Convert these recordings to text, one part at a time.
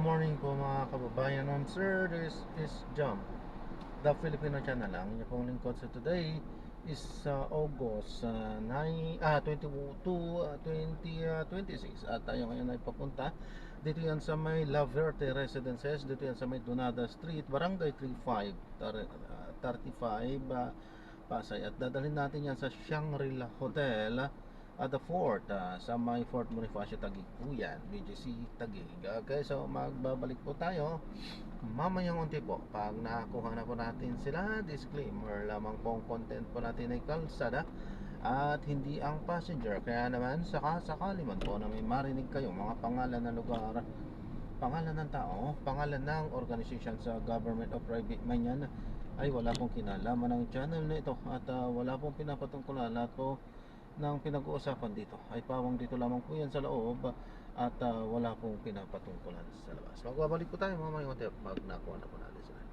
morning po mga kababayan. Sir, this is Jump, the Filipino channel. Ang inyong pong lingkod sa today is August 2026. At tayo ngayon ay papunta dito yan sa may La Verde Residences. Dito yan sa may Donada Street, Barangay 35 Pasay. At dadalhin natin yan sa Shangri-La Hotel at the Fort, sa may Fort Bonifacio Taguig po yan, BGC Taguig. Okay, so magbabalik po tayo mamayang unti po pag nakakuha na po natin sila. Disclaimer lamang po ang content po natin ay kalsada at hindi ang passenger, kaya naman sakali man po na may marinig kayong mga pangalan ng lugar, pangalan ng tao, pangalan ng organization sa government o private man yan, ay wala pong kinalaman ng channel na ito at wala pong pinapatungkulan. Lahat po ng pinag-uusapan dito ay pawang dito lamang po yan sa loob at wala pong pinapatungkulan sa labas. Magbabalik po tayo mamaya pag nakuha na po natin sila.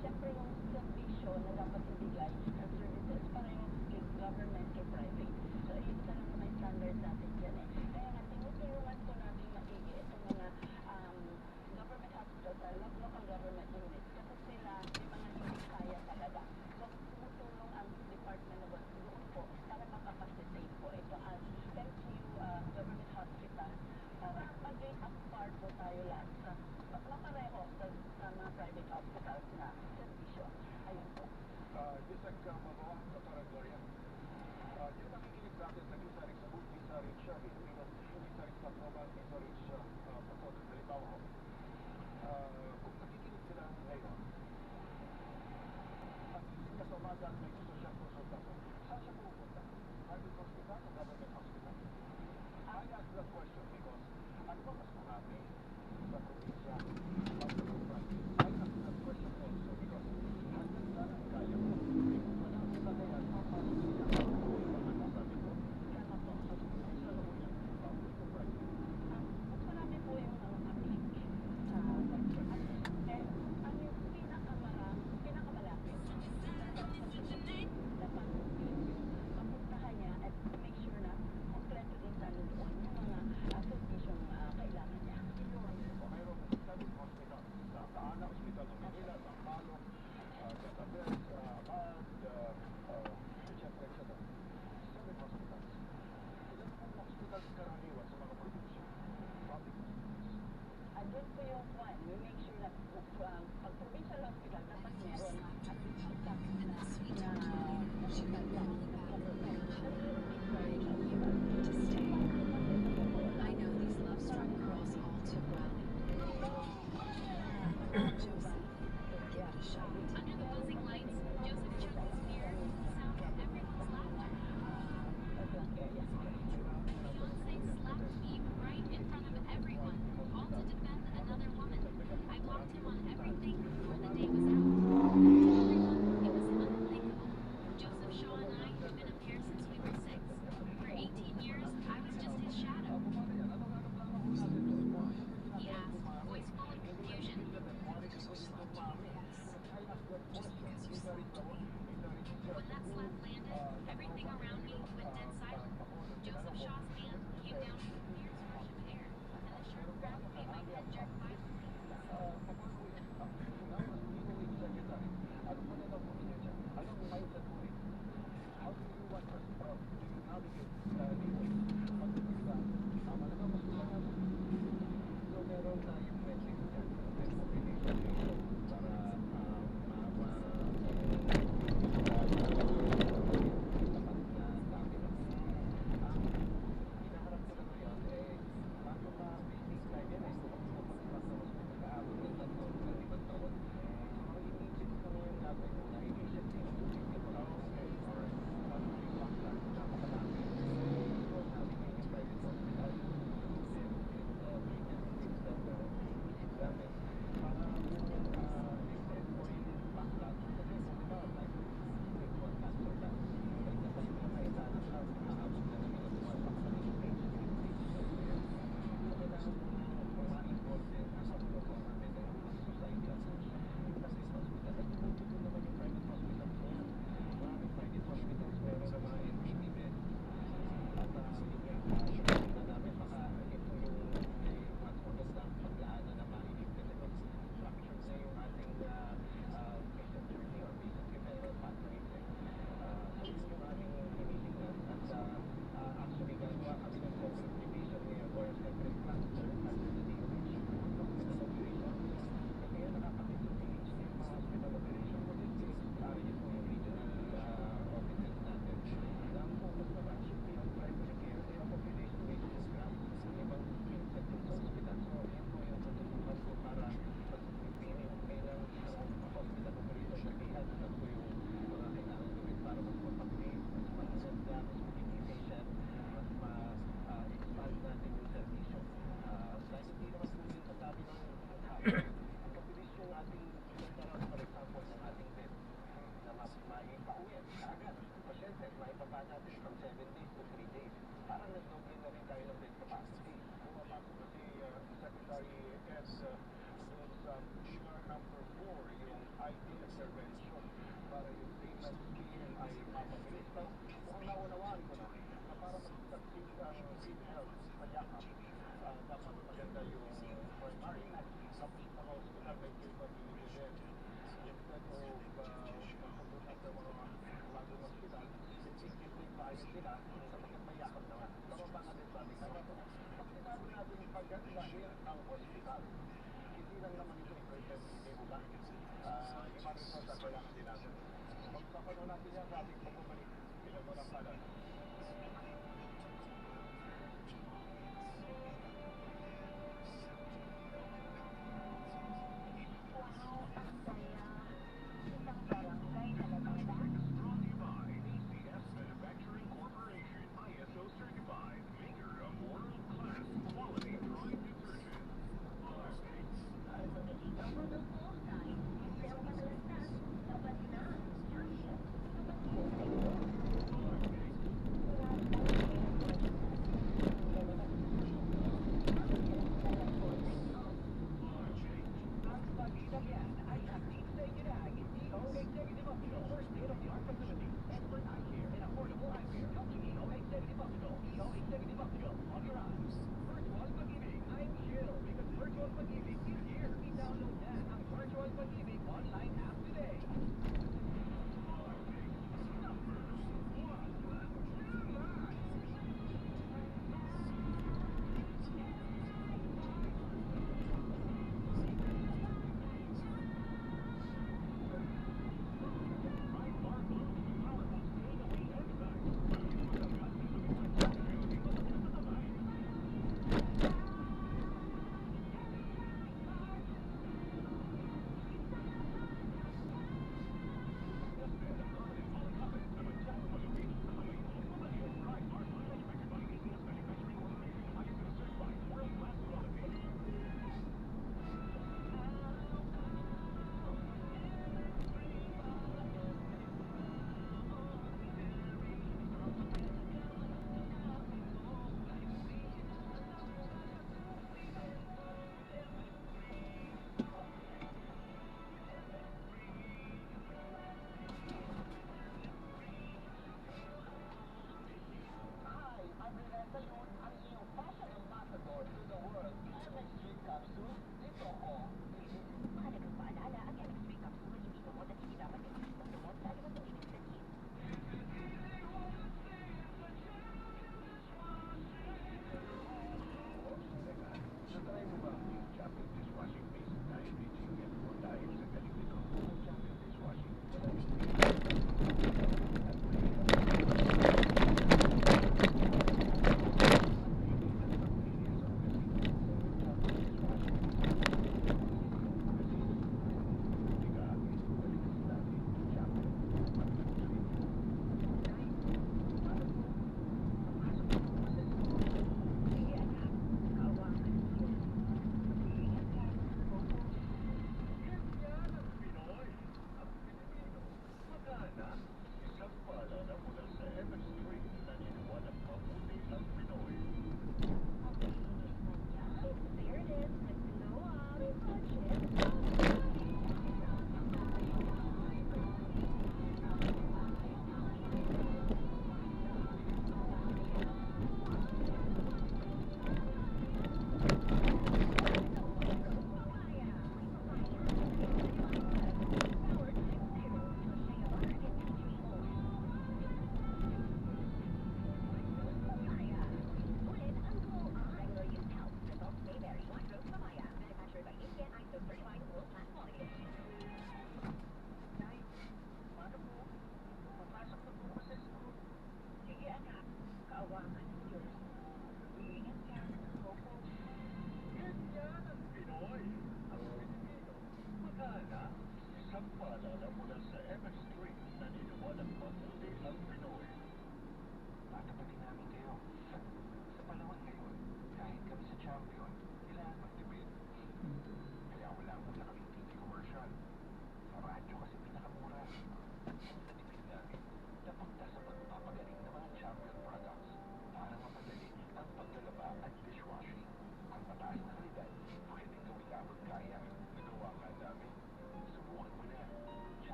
Siyempre yung servisyo na dapat ibigay ng services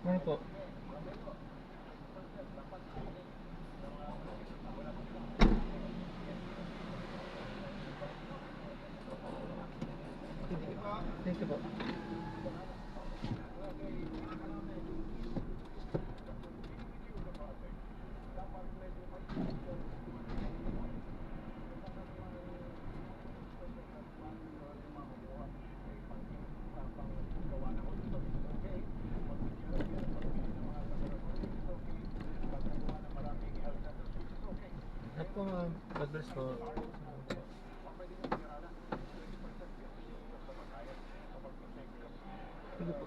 Ano po? Thank you po. At po ma'am, God bless po. Sige po.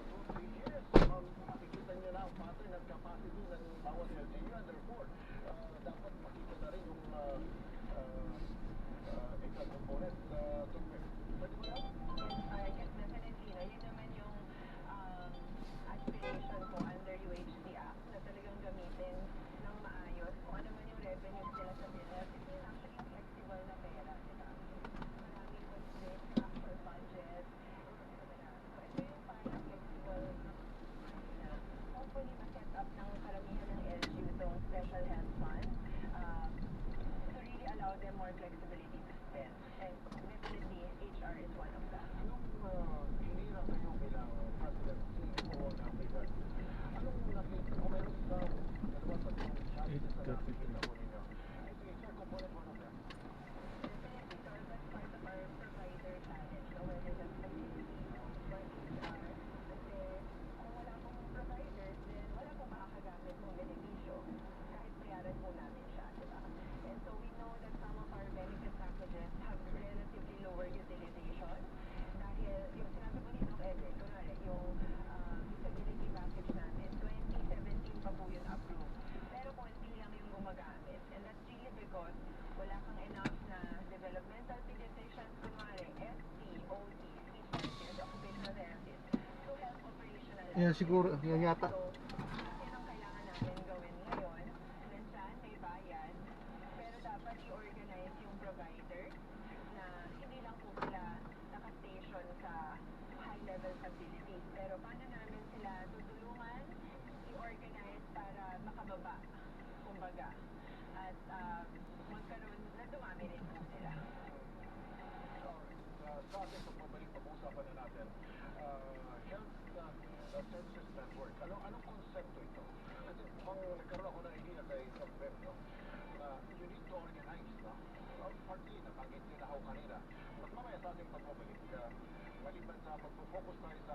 yan siguro, yan yata. So, yan ang kailangan namin gawin ngayon. Nandyan, may bayad. Pero dapat i-organize yung provider na hindi lang po sila nakastation sa high-level facilities. Pero paano namin sila tutulungan, i-organize para makababa, kumbaga. At magkaroon na dumami rin po sila. Sa ating pagbabalik, pag-uusapan na natin, health services network. Anong konsepto ito? Kasi mukhang nagkaroon ako ng idea kay Sir no? Na you need to organize, no? Partly, nabanggit niyo na ako kanina. Mas mamaya sa ating pagbabalik, maliban sa pag-focus tayo sa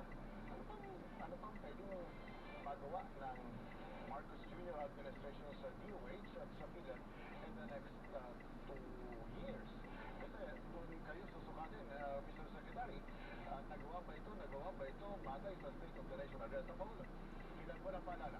ano pang pwedeng magawa ng Marcos Jr. administration sa DOH at sa PhilHealth in the next 2 years. Kasi kung kayo susukatin, Mr. Secretary, nagawa ba ito, bagay sa State of the Nation Address ng Pangulo? Ilan po na paalala?